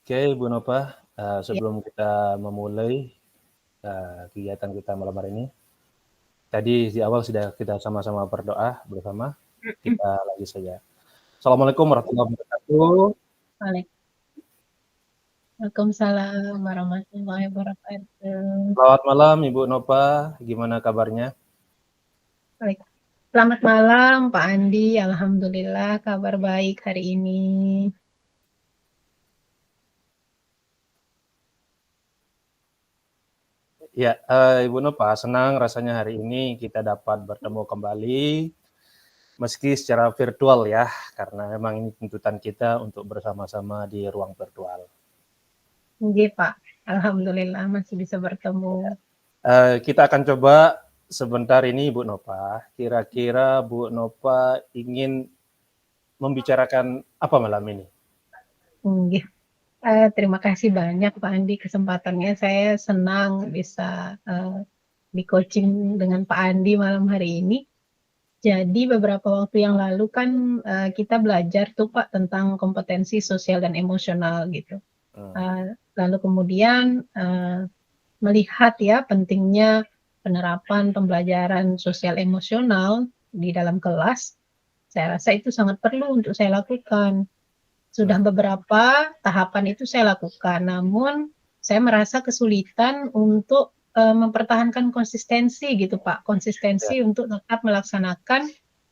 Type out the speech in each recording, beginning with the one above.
Oke, Bu Nova, Ya, sebelum kita memulai kegiatan kita malam hari ini, tadi di awal sudah kita sama-sama berdoa bersama. Kita lagi saja. Assalamualaikum warahmatullahi wabarakatuh. Waalaikumsalam warahmatullahi wabarakatuh. Selamat malam Ibu Nova, gimana kabarnya? Baik. Selamat malam Pak Andi, Alhamdulillah kabar baik hari ini. Ya, Ibu Nova, senang rasanya hari ini kita dapat bertemu kembali, meski secara virtual ya, karena memang ini tuntutan kita untuk bersama-sama di ruang virtual. Nggih Pak, Alhamdulillah masih bisa bertemu. Kita akan coba sebentar ini Bu Nova, kira-kira Bu Nova ingin membicarakan apa malam ini? Nggih. Terima kasih banyak Pak Andi kesempatannya. Saya senang bisa di coaching dengan Pak Andi malam hari ini. Jadi beberapa waktu yang lalu kan kita belajar tuh Pak tentang kompetensi sosial dan emosional gitu. Hmm. Lalu kemudian melihat ya pentingnya penerapan pembelajaran sosial emosional di dalam kelas, saya rasa itu sangat perlu untuk saya lakukan. Sudah Hmm. beberapa tahapan itu saya lakukan, namun saya merasa kesulitan untuk mempertahankan konsistensi gitu Pak, Ya. konsistensi untuk tetap melaksanakan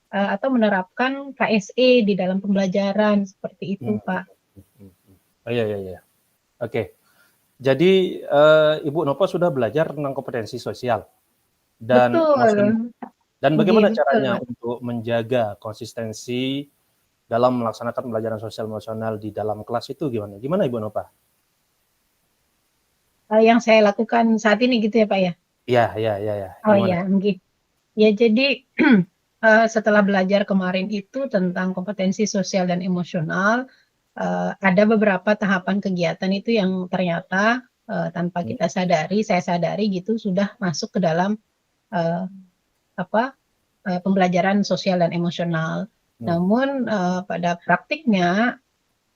atau menerapkan KSE di dalam pembelajaran seperti itu Hmm. Pak. Oh iya, iya, iya. Oke. Jadi Ibu Nova sudah belajar tentang kompetensi sosial dan emosional. Betul, Dan nggih bagaimana betul caranya Pak. untuk menjaga konsistensi dalam melaksanakan pembelajaran sosial emosional di dalam kelas itu gimana? Gimana Ibu Nova? Yang saya lakukan saat ini gitu ya Pak ya? Iya, iya, iya, ya. Oh Gimana? ya, nggih. Ya jadi setelah belajar kemarin itu tentang kompetensi sosial dan emosional, ada beberapa tahapan kegiatan itu yang ternyata tanpa Hmm. kita sadari, saya sadari gitu sudah masuk ke dalam uh, apa pembelajaran sosial dan emosional. Hmm. Namun pada praktiknya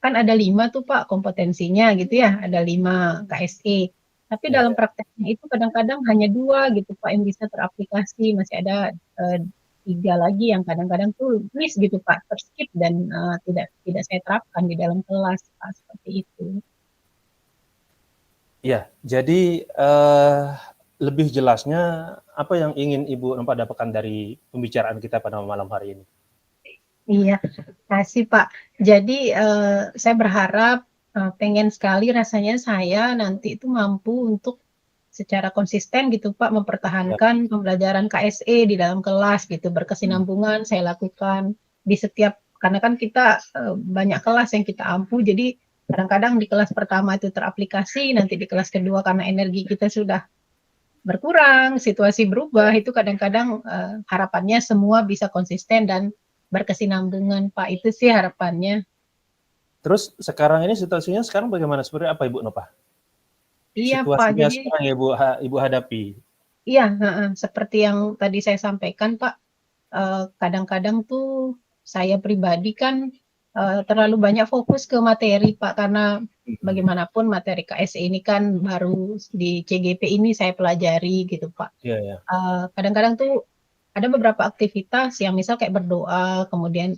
kan ada 5 tuh Pak kompetensinya gitu ya, ada 5 KSE. Tapi Ya, dalam ya. prakteknya itu kadang-kadang hanya 2 gitu Pak yang bisa teraplikasi, masih ada 3 lagi yang kadang-kadang tuh miss gitu Pak, terskip dan tidak tidak saya terapkan di dalam kelas Pak, seperti itu. Ya, jadi lebih jelasnya apa yang ingin Ibu Nova dapatkan dari pembicaraan kita pada malam hari ini? Iya, kasih Pak. Jadi saya berharap pengen sekali rasanya saya nanti itu mampu untuk secara konsisten gitu Pak Ya. mempertahankan pembelajaran KSE di dalam kelas gitu, Hmm. berkesinambungan saya lakukan di setiap karena kan kita banyak kelas yang kita ampu, jadi kadang-kadang di kelas pertama itu teraplikasi, nanti di kelas kedua karena energi kita sudah berkurang, situasi berubah, itu kadang-kadang harapannya semua bisa konsisten dan berkesinambungan Pak, itu sih harapannya. Terus sekarang ini situasinya sekarang bagaimana? Seperti apa Ibu Nova? Iya Pak, Situasinya jadi sekarang ya Ibu hadapi? iya, seperti yang tadi saya sampaikan Pak, kadang-kadang tuh saya pribadi kan terlalu banyak fokus ke materi Pak, karena Hmm. bagaimanapun materi KSE ini kan baru di CGP ini saya pelajari gitu Pak. Iya, ya. Kadang-kadang tuh ada beberapa aktivitas yang misal kayak berdoa, kemudian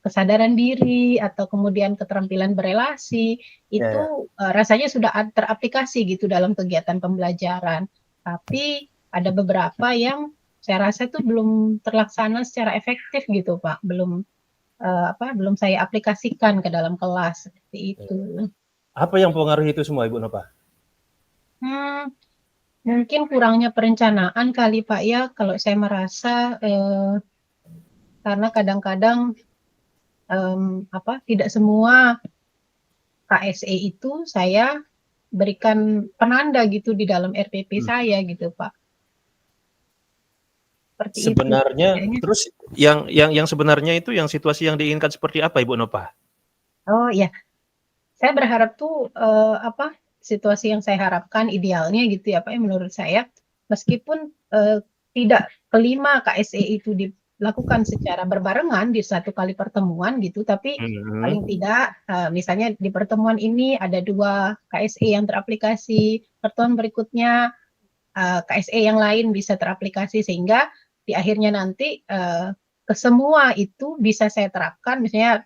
kesadaran diri, atau kemudian keterampilan berelasi, Ya, itu ya. rasanya sudah teraplikasi gitu dalam kegiatan pembelajaran. Tapi ada beberapa yang saya rasa itu belum terlaksana secara efektif gitu Pak, belum saya aplikasikan ke dalam kelas seperti Ya. itu. Apa yang mempengaruhi itu semua Ibu Nova? Hmm, Mungkin kurangnya perencanaan kali Pak ya, kalau saya merasa karena kadang-kadang tidak semua KSE itu saya berikan penanda gitu di dalam RPP Hmm. saya gitu Pak. Seperti itu. Sebenarnya Kayaknya. terus yang sebenarnya itu yang situasi yang diinginkan seperti apa Ibu Nova? Oh ya, saya berharap tuh situasi yang saya harapkan idealnya gitu ya Pak, ya, menurut saya meskipun tidak kelima KSE itu lakukan secara berbarengan di satu kali pertemuan gitu, tapi paling tidak misalnya di pertemuan ini ada 2 KSE yang teraplikasi, pertemuan berikutnya KSE yang lain bisa teraplikasi, sehingga di akhirnya nanti ke semua itu bisa saya terapkan. Misalnya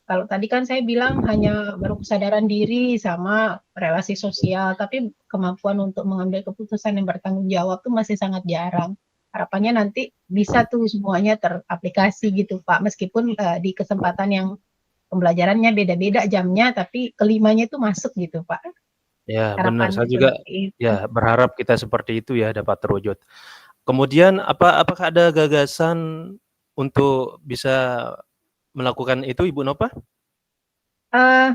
kalau tadi kan saya bilang hanya baru kesadaran diri sama relasi sosial, tapi kemampuan untuk mengambil keputusan yang bertanggung jawab tuh masih sangat jarang. Harapannya nanti bisa tuh semuanya teraplikasi gitu Pak, meskipun di kesempatan yang pembelajarannya beda-beda jamnya, tapi kelimanya itu masuk gitu Pak. Ya, benar. Saya Harapannya juga seperti itu. ya berharap kita seperti itu ya dapat terwujud. Kemudian apakah ada gagasan untuk bisa melakukan itu Ibu Nova? Uh,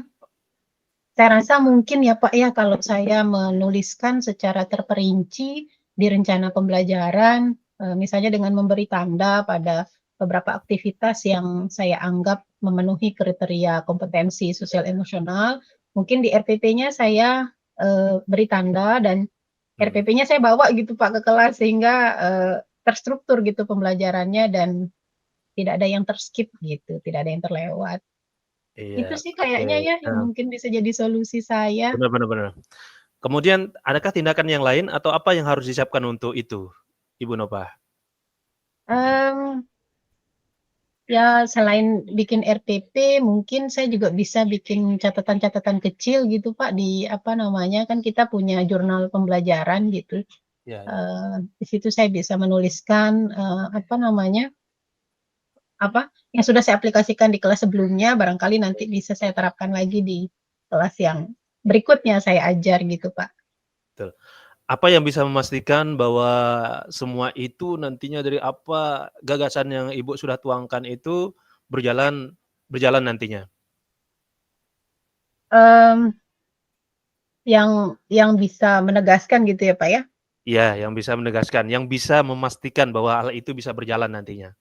Saya rasa mungkin ya Pak ya, kalau saya menuliskan secara terperinci di rencana pembelajaran, misalnya dengan memberi tanda pada beberapa aktivitas yang saya anggap memenuhi kriteria kompetensi sosial emosional, mungkin di RPP-nya saya beri tanda dan RPP-nya saya bawa gitu Pak ke kelas sehingga terstruktur gitu pembelajarannya dan tidak ada yang terskip gitu, tidak ada yang terlewat. Itu Iya, sih oke. kayaknya ya yang mungkin bisa jadi solusi saya. Benar benar benar. Kemudian adakah tindakan yang lain atau apa yang harus disiapkan untuk itu, Ibu Nova? Mmm, ya selain bikin RPP mungkin saya juga bisa bikin catatan-catatan kecil gitu Pak di apa namanya, kan kita punya jurnal pembelajaran gitu, Ya ya. di situ saya bisa menuliskan, apa namanya, apa, yang sudah saya aplikasikan di kelas sebelumnya barangkali nanti bisa saya terapkan lagi di kelas yang berikutnya saya ajar gitu Pak. Betul. Apa yang bisa memastikan bahwa semua itu nantinya dari apa gagasan yang Ibu sudah tuangkan itu berjalan berjalan nantinya? Mmm, yang bisa menegaskan gitu ya Pak ya? Iya, yang bisa menegaskan, yang bisa memastikan bahwa hal itu bisa berjalan nantinya.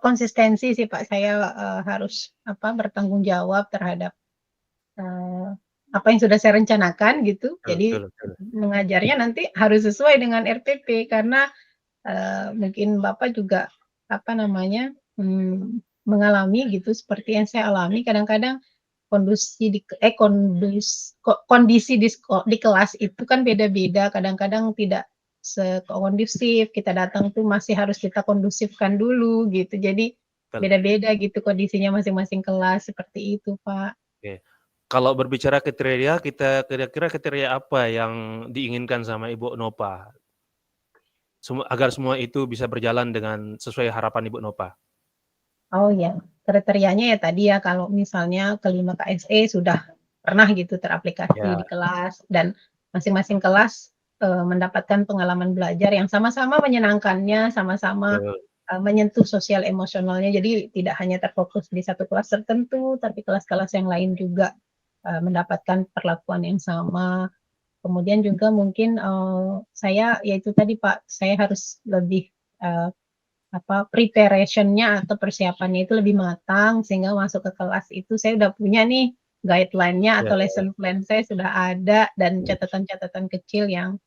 Konsistensi sih Pak, saya, harus apa, bertanggung jawab terhadap, eee, apa yang sudah saya rencanakan gitu. Betul Jadi betul betul. mengajarnya nanti harus sesuai dengan RPP karena, mungkin Bapak juga apa namanya, mengalami gitu seperti yang saya alami kadang-kadang kondusi di kondisi di kelas itu kan beda-beda, kadang-kadang tidak sekondusif, kita datang tuh masih harus kita kondusifkan dulu gitu. Jadi Betul, beda-beda gitu kondisinya masing-masing kelas, seperti itu, Pak. oke. Kalau berbicara kriteria, kita kira-kira kriteria apa yang diinginkan sama Ibu Nova? Agar semua itu bisa berjalan dengan sesuai harapan Ibu Nova? Oh ya, kriterianya ya tadi ya kalau misalnya kelima KSE sudah pernah gitu teraplikasi Ya, di kelas dan masing-masing kelas, mendapatkan pengalaman belajar yang sama-sama menyenangkannya, sama-sama, betul. menyentuh sosial emosionalnya. Jadi tidak hanya terfokus di satu kelas tertentu, tapi kelas-kelas yang lain juga, mendapatkan perlakuan yang sama. Kemudian juga mungkin, saya ya itu tadi Pak, saya harus lebih, eee apa, preparation-nya atau persiapannya itu lebih matang, sehingga masuk ke kelas itu saya udah punya nih guideline-nya Ya atau ya, lesson plan saya sudah ada dan catatan-catatan kecil yang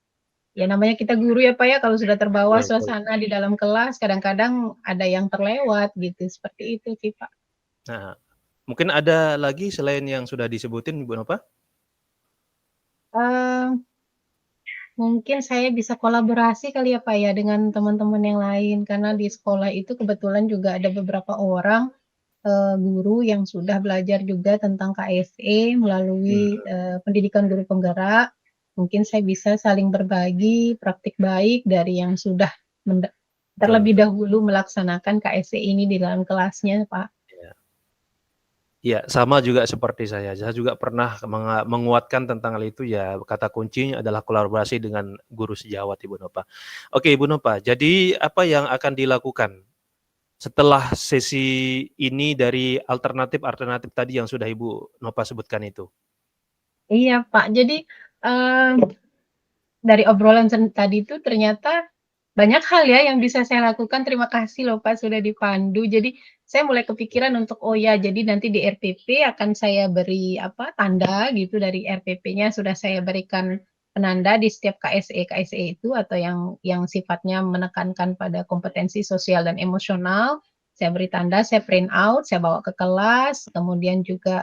ya namanya kita guru ya, Pak, ya, kalau sudah terbawa betul betul. suasana di dalam kelas kadang-kadang ada yang terlewat gitu, seperti itu sih, Pak. Nah, mungkin ada lagi selain yang sudah disebutin Ibu Nova? Eee, Mungkin saya bisa kolaborasi kali ya, Pak, ya, dengan teman-teman yang lain karena di sekolah itu kebetulan juga ada beberapa orang guru yang sudah belajar juga tentang KSE melalui, Mmm, pendidikan guru penggerak, mungkin saya bisa saling berbagi praktik baik dari yang sudah menda betul terlebih betul. dahulu melaksanakan KSE ini di dalam kelasnya, Pak. Iya. Iya, sama juga seperti saya. Saya juga pernah menguatkan tentang hal itu ya, kata kuncinya adalah kolaborasi dengan guru sejawat Ibu Nova. Oke Ibu Nova, jadi apa yang akan dilakukan setelah sesi ini dari alternatif-alternatif tadi yang sudah Ibu Nova sebutkan itu? Iya, Pak. Jadi, eee, dari obrolan tadi itu ternyata banyak hal ya yang bisa saya lakukan. Terima kasih loh Pak sudah dipandu. Jadi saya mulai kepikiran untuk, oh ya jadi nanti di RPP akan saya beri apa, tanda gitu dari RPP-nya sudah saya berikan, penanda di setiap KSE. KSE itu atau yang sifatnya menekankan pada kompetensi sosial dan emosional, saya beri tanda, saya print out, saya bawa ke kelas, kemudian juga,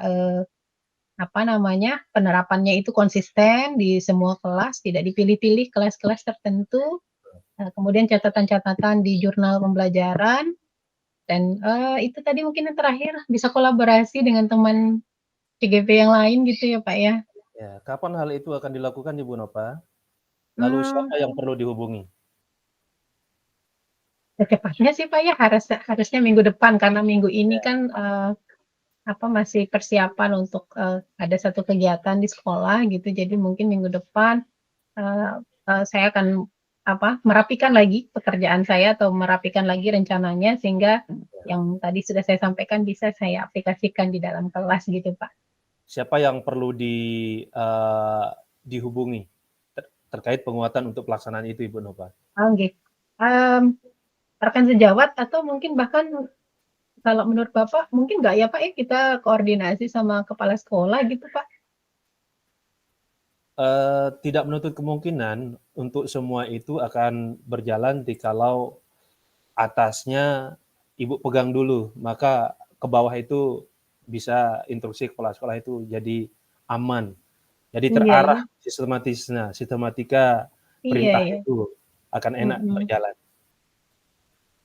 penerapannya itu konsisten di semua kelas, tidak dipilih-pilih kelas-kelas tertentu, kemudian catatan-catatan di jurnal pembelajaran, dan, itu tadi mungkin yang terakhir, bisa kolaborasi dengan teman CGP yang lain gitu ya, Pak, ya. Ya, kapan hal itu akan dilakukan Ibu Nova? Lalu Mmm. siapa yang perlu dihubungi? Secepatnya sih, Pak, ya, harusnya minggu depan karena minggu ini Ya, kan, masih persiapan untuk, ada satu kegiatan di sekolah gitu, jadi mungkin minggu depan, eee saya akan, merapikan lagi pekerjaan saya atau merapikan lagi rencananya sehingga ya. yang tadi sudah saya sampaikan bisa saya aplikasikan di dalam kelas gitu, Pak. Siapa yang perlu dihubungi terkait penguatan untuk pelaksanaan itu Ibu Nova? Oh, nggih, mmm, rekan sejawat atau mungkin bahkan kalau menurut Bapak mungkin nggak ya, Pak, ya, kita koordinasi sama kepala sekolah gitu, Pak? Tidak menutup kemungkinan untuk semua itu akan berjalan jikalau atasnya Ibu pegang dulu, maka ke bawah itu bisa instruksi kepala sekolah itu jadi aman, jadi Iya terarah ya. sistematika Iya perintah iya. itu akan enak Mhm. berjalan.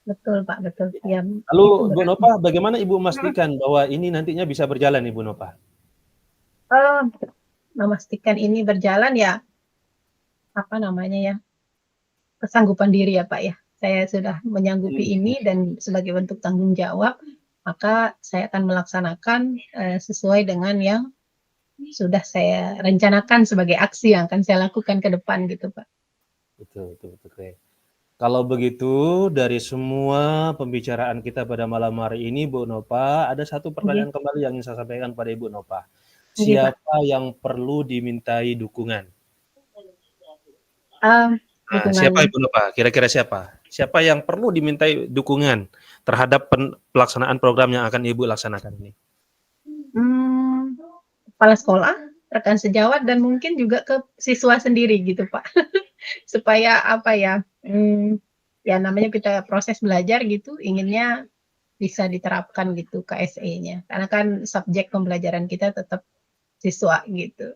Betul, Pak, betul. Ya. Iya, Lalu itu Bu berarti. Nova, bagaimana Ibu Mhm. memastikan bahwa ini nantinya bisa berjalan Ibu Nova? eee, Memastikan ini berjalan ya, ya, kesanggupan diri ya, Pak, ya. Saya sudah menyanggupi ini dan sebagai bentuk tanggung jawab, maka saya akan melaksanakan, sesuai dengan yang sudah saya rencanakan sebagai aksi yang akan saya lakukan ke depan gitu, Pak. Betul betul betul, oke. Kalau begitu, dari semua pembicaraan kita pada malam hari ini, Bu Nova, ada satu Nggih pertanyaan kembali yang ingin saya sampaikan pada Ibu Nova. nggih, Pak. Siapa yang perlu dimintai dukungan? Dukungan. Siapa Ibu Nova? Kira-kira siapa? Siapa yang perlu dimintai dukungan terhadap pelaksanaan program yang akan Ibu laksanakan ini? Mmm, Kepala sekolah, rekan sejawat, dan mungkin juga ke siswa sendiri gitu, Pak. Supaya ya namanya kita proses belajar gitu, inginnya bisa diterapkan gitu KSE-nya. Karena kan subjek pembelajaran kita tetap siswa gitu.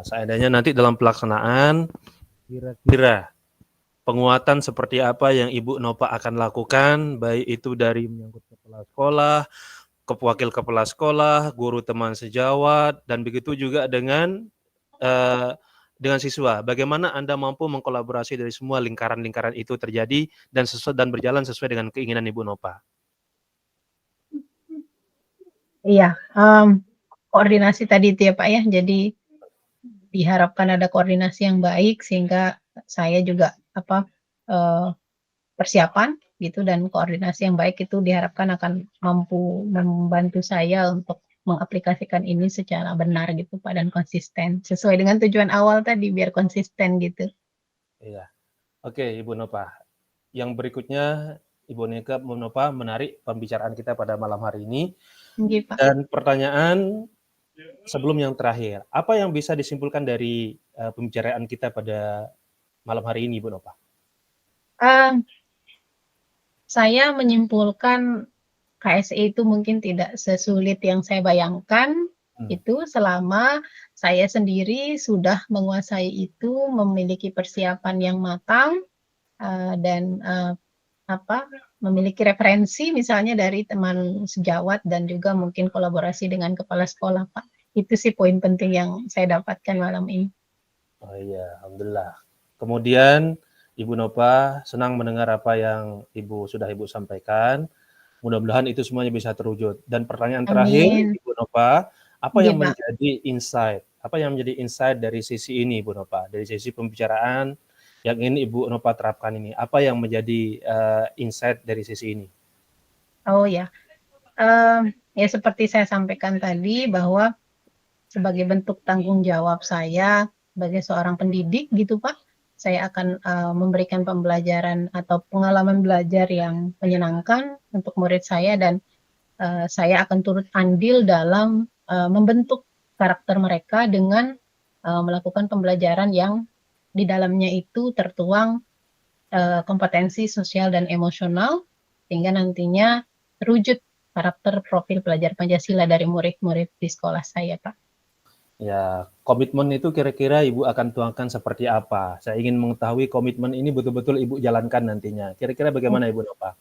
Seandainya nanti dalam pelaksanaan, kira-kira penguatan seperti apa yang Ibu Nova akan lakukan, baik itu dari menyangkut kepala sekolah, wakil kepala sekolah, guru teman sejawat, dan begitu juga eh, dengan siswa. Bagaimana Anda mampu mengkolaborasi dari semua lingkaran-lingkaran itu terjadi dan berjalan sesuai dengan keinginan Ibu Nova? Iya, koordinasi tadi itu ya, Pak, ya. Jadi diharapkan ada koordinasi yang baik sehingga saya juga eee, persiapan gitu dan koordinasi yang baik itu diharapkan akan mampu membantu saya untuk mengaplikasikan ini secara benar gitu, Pak, dan konsisten sesuai dengan tujuan awal tadi biar konsisten gitu. Iya. Oke, Ibu Nova. Yang berikutnya, Ibu Nova menarik pembicaraan kita pada malam hari ini. Nggih, Pak. Dan pertanyaan sebelum yang terakhir, apa yang bisa disimpulkan dari pembicaraan kita pada malam hari ini, Ibu Nova? Eee, saya menyimpulkan KSE itu mungkin tidak sesulit yang saya bayangkan, Hmm. itu selama saya sendiri sudah menguasai itu, memiliki persiapan yang matang, dan, memiliki referensi misalnya dari teman sejawat dan juga mungkin kolaborasi dengan kepala sekolah, Pak. Itu sih poin penting yang saya dapatkan malam ini. Oh iya, alhamdulillah. Kemudian Ibu Nova senang mendengar apa yang sudah Ibu sampaikan. Mudah-mudahan itu semuanya bisa terwujud. Dan pertanyaan terakhir, Amin. Ibu Nova, apa Nggih, yang Pak. menjadi insight? Apa yang menjadi insight dari sisi ini, Ibu Nova? Dari sisi pembicaraan yang ingin Ibu Nova terapkan ini, apa yang menjadi insight dari sisi ini? Oh ya, ya seperti saya sampaikan tadi bahwa sebagai bentuk tanggung jawab saya sebagai seorang pendidik gitu, Pak, saya akan, memberikan pembelajaran atau pengalaman belajar yang menyenangkan untuk murid saya dan, saya akan turut andil dalam, membentuk karakter mereka dengan melakukan pembelajaran yang di dalamnya itu tertuang kompetensi sosial dan emosional, sehingga nantinya terwujud karakter profil pelajar Pancasila dari murid-murid di sekolah saya, Pak. Ya, komitmen itu kira-kira Ibu akan tuangkan seperti apa? Saya ingin mengetahui komitmen ini betul-betul Ibu jalankan nantinya. Kira-kira bagaimana Ibu Nova?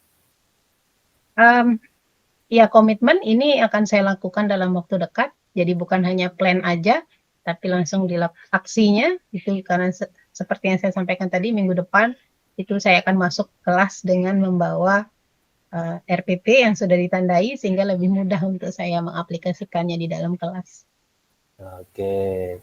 Ya, komitmen ini akan saya lakukan dalam waktu dekat. Jadi bukan hanya plan aja, tapi langsung aksinya. Itu karena seperti yang saya sampaikan tadi, minggu depan itu saya akan masuk kelas dengan membawa RPP yang sudah ditandai, sehingga lebih mudah untuk saya mengaplikasikannya di dalam kelas. Oke,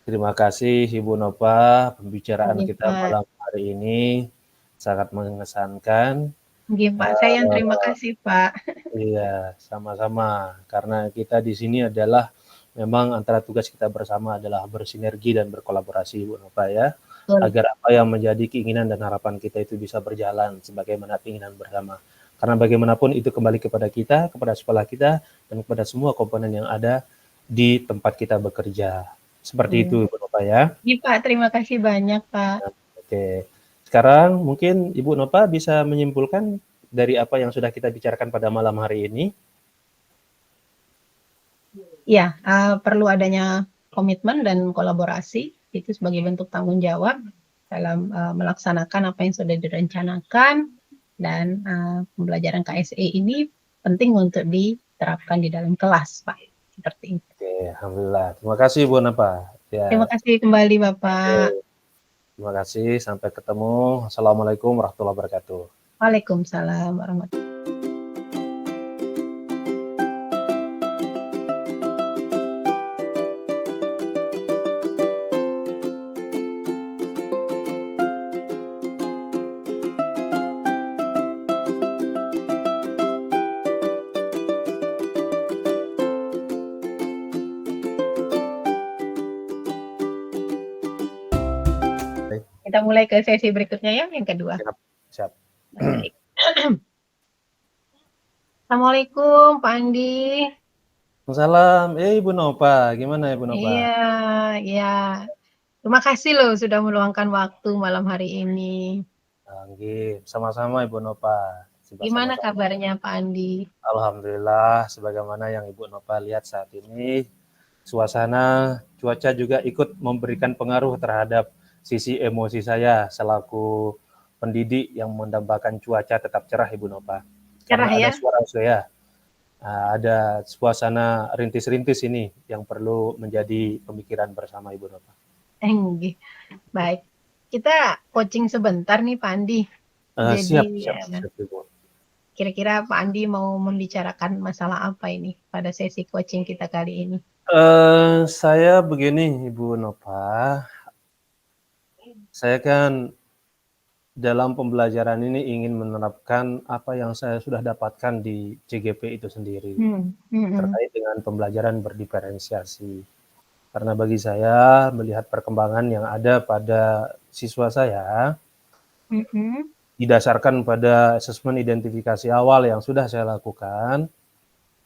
terima kasih Ibu Nova. Pembicaraan Oke, kita Pak. malam hari ini sangat mengesankan. Oke, Pak. Saya yang terima kasih, Pak. Iya, sama-sama. Karena kita di sini adalah memang antara tugas kita bersama adalah bersinergi dan berkolaborasi, Bu Nova ya. Betul. Agar apa yang menjadi keinginan dan harapan kita itu bisa berjalan sebagaimana keinginan bersama. Karena bagaimanapun itu kembali kepada kita, kepada sekolah kita, dan kepada semua komponen yang ada di tempat kita bekerja. Seperti itu, Bu Nova ya. Iya, Pak. Terima kasih banyak, Pak. Oke. Sekarang mungkin Ibu Nova bisa menyimpulkan dari apa yang sudah kita bicarakan pada malam hari ini. Ya, perlu adanya komitmen dan kolaborasi itu sebagai bentuk tanggung jawab dalam melaksanakan apa yang sudah direncanakan, dan pembelajaran KSE ini penting untuk diterapkan di dalam kelas, Pak. Seperti itu. Oke, alhamdulillah. Terima kasih Bu Nova. Ya. Terima kasih kembali Bapak. Oke. Terima kasih. Sampai ketemu. Assalamualaikum warahmatullahi wabarakatuh. Waalaikumsalam warahmatullahi wabarakatuh. Kita mulai ke sesi berikutnya ya, yang kedua. Siap. Baik. Assalamualaikum Pak Andi. Salam. Ibu Nova, gimana Ibu Nova? Iya. Terima kasih loh sudah meluangkan waktu malam hari ini. Sama-sama Ibu Nova. Gimana kabarnya Pak Andi? Alhamdulillah, sebagaimana yang Ibu Nova lihat saat ini, suasana cuaca juga ikut memberikan pengaruh terhadap sisi emosi saya selaku pendidik yang mendambakan cuaca tetap cerah, Ibu Nova. Cerah karena ya? ada suara saya, ada suasana rintis-rintis ini yang perlu menjadi pemikiran bersama Ibu Nova. Baik, kita coaching sebentar nih Pak Andi. Siap, Ibu. Kira-kira Pak Andi mau membicarakan masalah apa ini pada sesi coaching kita kali ini? Saya begini Ibu Nova, saya kan dalam pembelajaran ini ingin menerapkan apa yang saya sudah dapatkan di CGP itu sendiri, terkait dengan pembelajaran berdiferensiasi. Karena bagi saya melihat perkembangan yang ada pada siswa saya, didasarkan pada asesmen identifikasi awal yang sudah saya lakukan,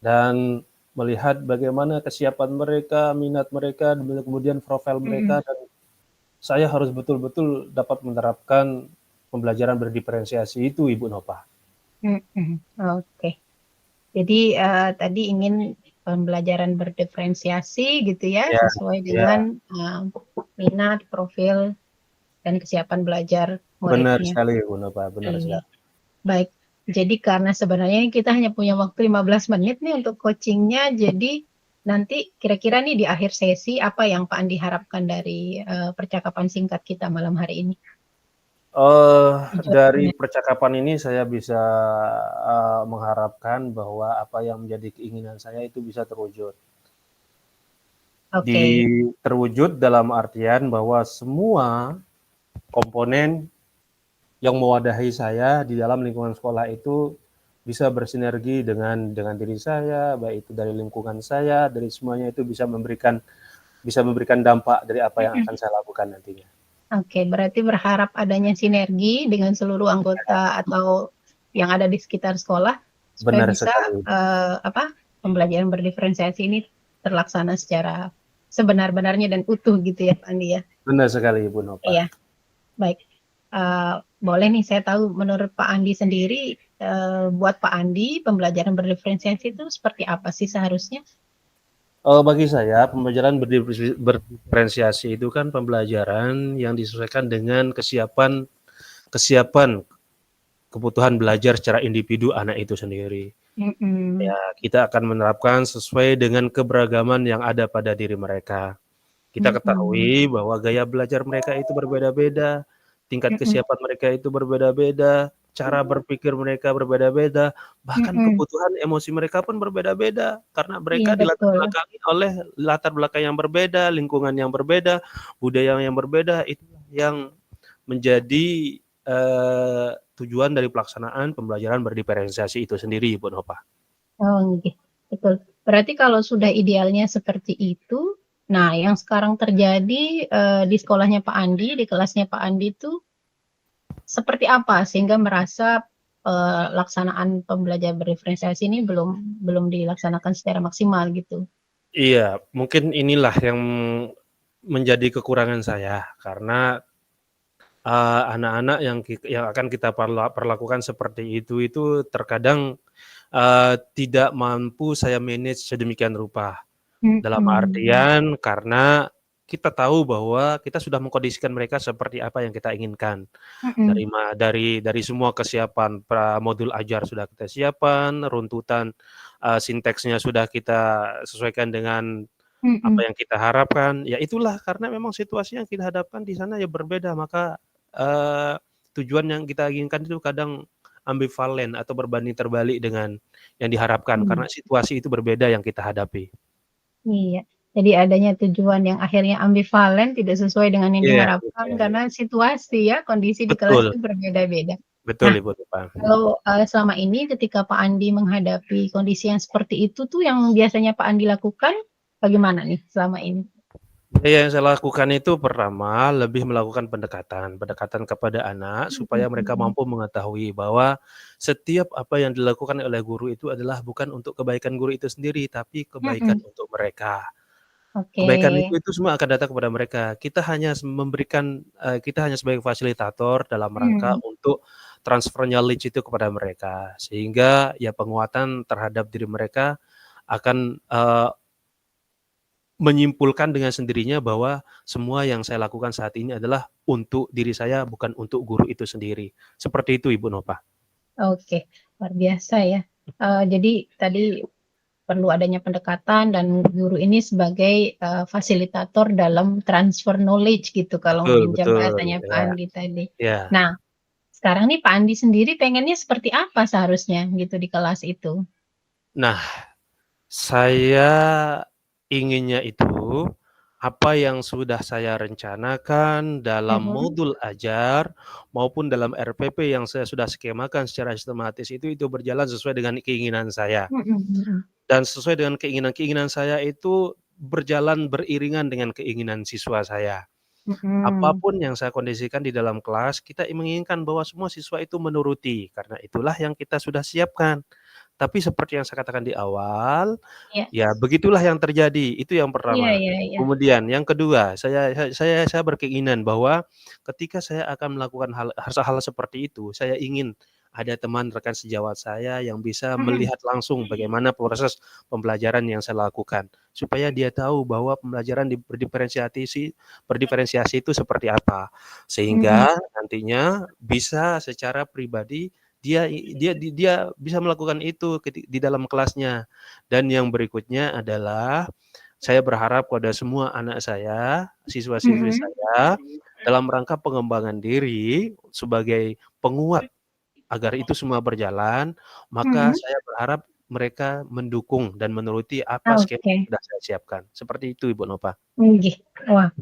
dan melihat bagaimana kesiapan mereka, minat mereka, kemudian profil mereka, dan saya harus betul-betul dapat menerapkan pembelajaran berdiferensiasi itu, Ibu Nova. Oke. Jadi tadi ingin pembelajaran berdiferensiasi gitu ya, sesuai dengan minat, profil, dan kesiapan belajar muridnya. Benar sekali, Ibu Nova, benar sekali. Baik, jadi karena sebenarnya kita hanya punya waktu 15 menit nih untuk coachingnya, jadi nanti kira-kira nih di akhir sesi apa yang Pak Andi harapkan dari percakapan singkat kita malam hari ini? Dari percakapan ini saya bisa mengharapkan bahwa apa yang menjadi keinginan saya itu bisa terwujud. Terwujud dalam artian bahwa semua komponen yang mewadahi saya di dalam lingkungan sekolah itu bisa bersinergi dengan diri saya, baik itu dari lingkungan saya, dari semuanya itu bisa memberikan dampak dari apa yang akan saya lakukan nantinya. Oke, berarti berharap adanya sinergi dengan seluruh anggota atau yang ada di sekitar sekolah supaya bisa pembelajaran berdiferensiasi ini terlaksana secara sebenar-benarnya dan utuh gitu ya Pak Andi ya. Benar sekali Ibu Nova. Iya, baik. Boleh nih saya tahu menurut Pak Andi sendiri, buat Pak Andi pembelajaran berdiferensiasi itu seperti apa sih seharusnya? Bagi saya pembelajaran berdiferensiasi itu kan pembelajaran yang disesuaikan dengan kesiapan kebutuhan belajar secara individu anak itu sendiri. Ya, kita akan menerapkan sesuai dengan keberagaman yang ada pada diri mereka. Kita ketahui bahwa gaya belajar mereka itu berbeda-beda, tingkat kesiapan mereka itu berbeda-beda, cara berpikir mereka berbeda-beda, bahkan kebutuhan emosi mereka pun berbeda-beda karena Iya mereka dilatar betul. belakangi oleh latar belakang yang berbeda, lingkungan yang berbeda, budaya yang berbeda. Itu yang menjadi tujuan dari pelaksanaan pembelajaran berdiferensiasi itu sendiri, Bu Nova. Oh, betul. Berarti kalau sudah idealnya seperti itu, nah yang sekarang terjadi di sekolahnya Pak Andi, di kelasnya Pak Andi itu seperti apa sehingga merasa laksanaan pembelajaran berdiferensiasi ini belum dilaksanakan secara maksimal gitu. Iya, mungkin inilah yang menjadi kekurangan saya karena anak-anak yang akan kita perlakukan seperti itu terkadang tidak mampu saya manage sedemikian rupa. Dalam artian karena kita tahu bahwa kita sudah mengkondisikan mereka seperti apa yang kita inginkan. Dari semua kesiapan modul ajar sudah kita siapkan, runtutan sinteksnya sudah kita sesuaikan dengan apa yang kita harapkan. Ya itulah karena memang situasi yang kita hadapkan di sana ya berbeda, maka tujuan yang kita inginkan itu kadang ambivalen atau berbanding terbalik dengan yang diharapkan karena situasi itu berbeda yang kita hadapi. Iya, jadi adanya tujuan yang akhirnya ambivalen, tidak sesuai dengan yang Iya, diharapkan karena situasi ya, kondisi di kelas betul, itu berbeda-beda. betul Nah, Ibu Nova. kalau selama ini ketika Pak Andi menghadapi kondisi yang seperti itu tuh yang biasanya Pak Andi lakukan bagaimana nih selama ini? Yang saya lakukan itu pertama lebih melakukan pendekatan kepada anak supaya mereka mampu mengetahui bahwa setiap apa yang dilakukan oleh guru itu adalah bukan untuk kebaikan guru itu sendiri, tapi kebaikan untuk mereka. Oke. Kebaikan itu semua akan datang kepada mereka. Kita hanya memberikan, kita hanya sebagai fasilitator dalam rangka untuk transfer knowledge itu kepada mereka. Sehingga ya penguatan terhadap diri mereka akan, menyimpulkan dengan sendirinya bahwa semua yang saya lakukan saat ini adalah untuk diri saya, bukan untuk guru itu sendiri. Seperti itu Ibu Nova. Oke, luar biasa ya. Jadi tadi perlu adanya pendekatan dan guru ini sebagai fasilitator dalam transfer knowledge gitu kalau Betul minjam betul, bahasanya Pak ya Andi tadi. ya. Nah, sekarang nih Pak Andi sendiri pengennya seperti apa seharusnya gitu di kelas itu? Nah, saya inginnya itu, apa yang sudah saya rencanakan dalam modul ajar, maupun dalam RPP yang saya sudah skemakan secara sistematis itu berjalan sesuai dengan keinginan saya. Dan sesuai dengan keinginan-keinginan saya itu berjalan beriringan dengan keinginan siswa saya. Apapun yang saya kondisikan di dalam kelas, kita menginginkan bahwa semua siswa itu menuruti, karena itulah yang kita sudah siapkan. Tapi seperti yang saya katakan di awal, Iya. ya begitulah yang terjadi, itu yang Iya pertama. iya iya. Kemudian yang kedua, saya berkeinginan bahwa ketika saya akan melakukan hal seperti itu, saya ingin ada teman rekan sejawat saya yang bisa melihat langsung bagaimana proses pembelajaran yang saya lakukan, supaya dia tahu bahwa pembelajaran berdiferensiasi itu seperti apa. Sehingga nantinya bisa secara pribadi dia bisa melakukan itu di dalam kelasnya. Dan yang berikutnya adalah saya berharap pada semua anak saya, siswa-siswi saya, dalam rangka pengembangan diri sebagai penguat agar itu semua berjalan, maka saya berharap mereka mendukung dan menuruti apa skema yang Oke. sudah saya siapkan. Seperti itu Ibu Nova. Wah,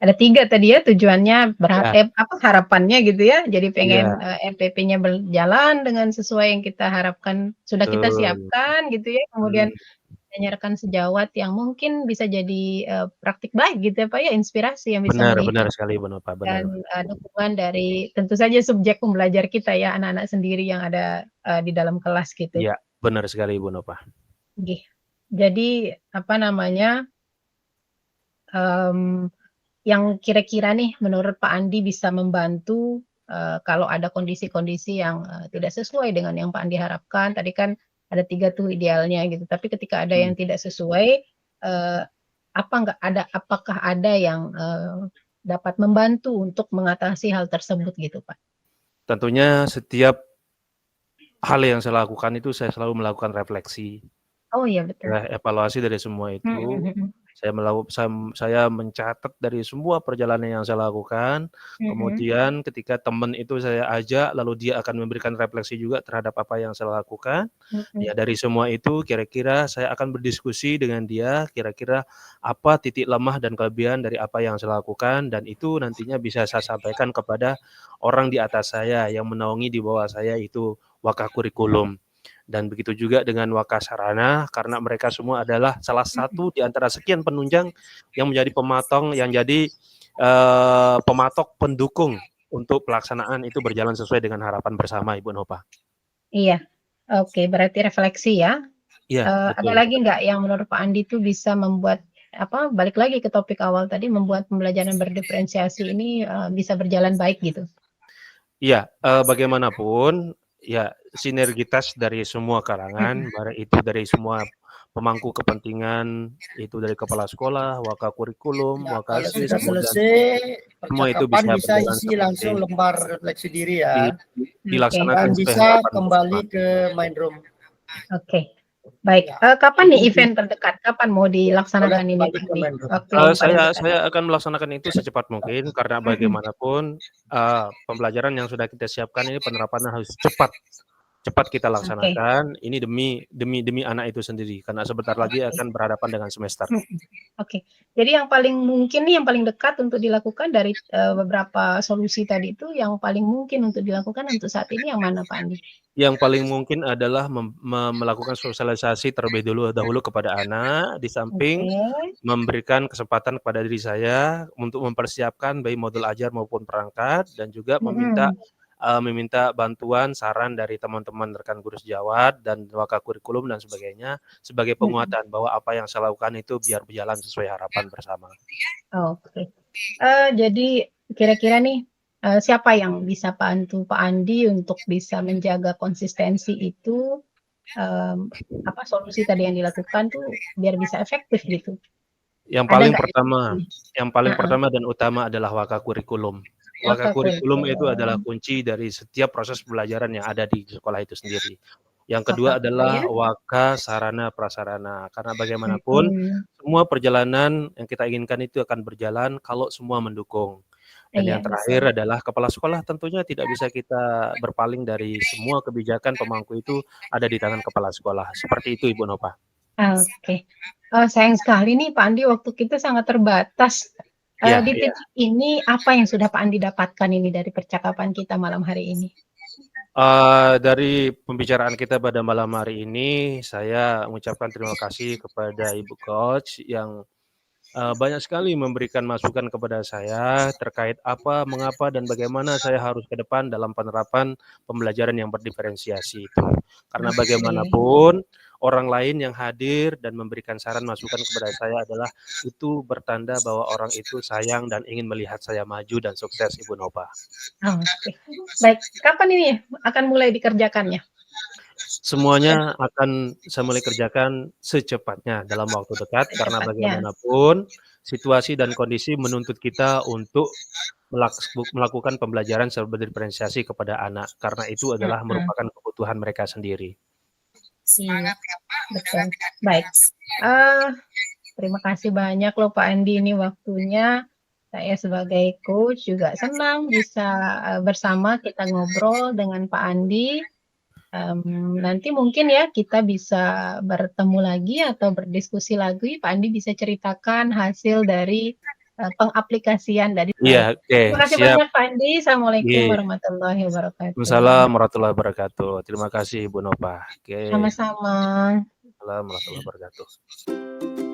ada 3 tadi ya tujuannya Ya, harapannya gitu ya. Jadi pengen, iya, RPP-nya berjalan dengan sesuai yang kita harapkan, sudah kita betul. siapkan gitu ya. Kemudian Mhm. adanya rekan sejawat yang mungkin bisa jadi, praktik baik gitu ya, Pak, ya, inspirasi yang bisa Benar benar melihat sekali Ibu Nova, benar. dan, dukungan dari tentu saja subjek pembelajar kita ya, anak-anak sendiri yang ada, di dalam kelas gitu. Iya, benar sekali Ibu Nova. Nggih. Jadi apa namanya, yang kira-kira nih menurut Pak Andi bisa membantu kalau ada kondisi-kondisi yang tidak sesuai dengan yang Pak Andi harapkan. Tadi kan ada 3 tuh idealnya gitu, tapi ketika ada yang tidak sesuai, apakah ada yang dapat membantu untuk mengatasi hal tersebut gitu, Pak? Tentunya setiap hal yang saya lakukan itu saya selalu melakukan refleksi. Oh iya betul. Evaluasi dari semua itu. Saya mencatat dari semua perjalanan yang saya lakukan, kemudian ketika teman itu saya ajak, lalu dia akan memberikan refleksi juga terhadap apa yang saya lakukan. Ya dari semua itu kira-kira saya akan berdiskusi dengan dia, kira-kira apa titik lemah dan kelebihan dari apa yang saya lakukan, dan itu nantinya bisa saya sampaikan kepada orang di atas saya yang menaungi di bawah saya, itu Wakakurikulum. Dan begitu juga dengan Wakasarana, karena mereka semua adalah salah satu di antara sekian penunjang yang menjadi pematok pendukung untuk pelaksanaan itu berjalan sesuai dengan harapan bersama, Ibu Nova. Iya, oke, berarti refleksi ya. Iya, ada lagi nggak yang menurut Pak Andi itu bisa membuat balik lagi ke topik awal tadi, membuat pembelajaran berdiferensiasi ini bisa berjalan baik gitu? Iya, bagaimanapun ya sinergitas dari semua kalangan, itu dari semua pemangku kepentingan, itu dari kepala sekolah, Wakakurikulum, Wakasis, sudah selesai semua itu bisa isi langsung lembar refleksi diri ya. Dilaksanakan dan bisa kembali ke main room. Oke. Baik, kapan nih event terdekat? Kapan mau dilaksanakan ini? Saya akan melaksanakan itu secepat mungkin, karena bagaimanapun pembelajaran yang sudah kita siapkan ini penerapannya harus cepat kita laksanakan. Ini demi anak itu sendiri, karena sebentar lagi akan berhadapan dengan semester. Oke. Jadi yang paling mungkin nih, yang paling dekat untuk dilakukan dari beberapa solusi tadi itu, yang paling mungkin untuk dilakukan untuk saat ini yang mana, Pak Andi? Yang paling mungkin adalah melakukan sosialisasi terlebih dahulu kepada anak, di samping memberikan kesempatan kepada diri saya untuk mempersiapkan baik modul ajar maupun perangkat, dan juga meminta bantuan saran dari teman-teman rekan guru sejawat dan Wakakurikulum dan sebagainya sebagai penguatan bahwa apa yang saya lakukan itu biar berjalan sesuai harapan bersama. Oke. Jadi kira-kira nih siapa yang bisa bantu Pak Andi untuk bisa menjaga konsistensi itu, solusi tadi yang dilakukan tuh biar bisa efektif gitu? Yang paling pertama dan utama adalah Wakakurikulum. Wakakurikulum itu adalah kunci dari setiap proses pembelajaran yang ada di sekolah itu sendiri. Yang kedua adalah Wakasarana Prasarana, karena bagaimanapun semua perjalanan yang kita inginkan itu akan berjalan kalau semua mendukung. Dan yang terakhir adalah kepala sekolah, tentunya tidak bisa kita berpaling dari semua kebijakan pemangku itu ada di tangan kepala sekolah. Seperti itu, Ibu Nova. Oke. Sayang sekali nih Pak Andi, waktu kita sangat terbatas. Di titik ini apa yang sudah Pak Andi dapatkan ini dari percakapan kita malam hari ini? Dari pembicaraan kita pada malam hari ini, saya mengucapkan terima kasih kepada Ibu Coach yang banyak sekali memberikan masukan kepada saya terkait apa, mengapa, dan bagaimana saya harus ke depan dalam penerapan pembelajaran yang berdiferensiasi itu. Karena bagaimanapun orang lain yang hadir dan memberikan saran masukan kepada saya adalah itu bertanda bahwa orang itu sayang dan ingin melihat saya maju dan sukses, Ibu Nova. Oke. Baik, kapan ini akan mulai dikerjakannya? Semuanya akan saya mulai kerjakan secepatnya dalam waktu dekat, karena bagaimanapun situasi dan kondisi menuntut kita untuk melakukan pembelajaran berdiferensiasi kepada anak, karena itu adalah merupakan kebutuhan mereka sendiri. Iya, betul. Baik. Terima kasih banyak loh Pak Andi, ini waktunya. Saya sebagai coach juga senang bisa bersama kita ngobrol dengan Pak Andi. Nanti mungkin ya kita bisa bertemu lagi atau berdiskusi lagi. Pak Andi bisa ceritakan hasil dari pengaplikasian dari Iya, oke. Terima kasih banyak Pak Andi. Assalamualaikum warahmatullahi wabarakatuh. Waalaikumsalam warahmatullahi wabarakatuh. Terima kasih Ibu Nova. Sama-sama. Waalaikumsalam warahmatullahi wabarakatuh.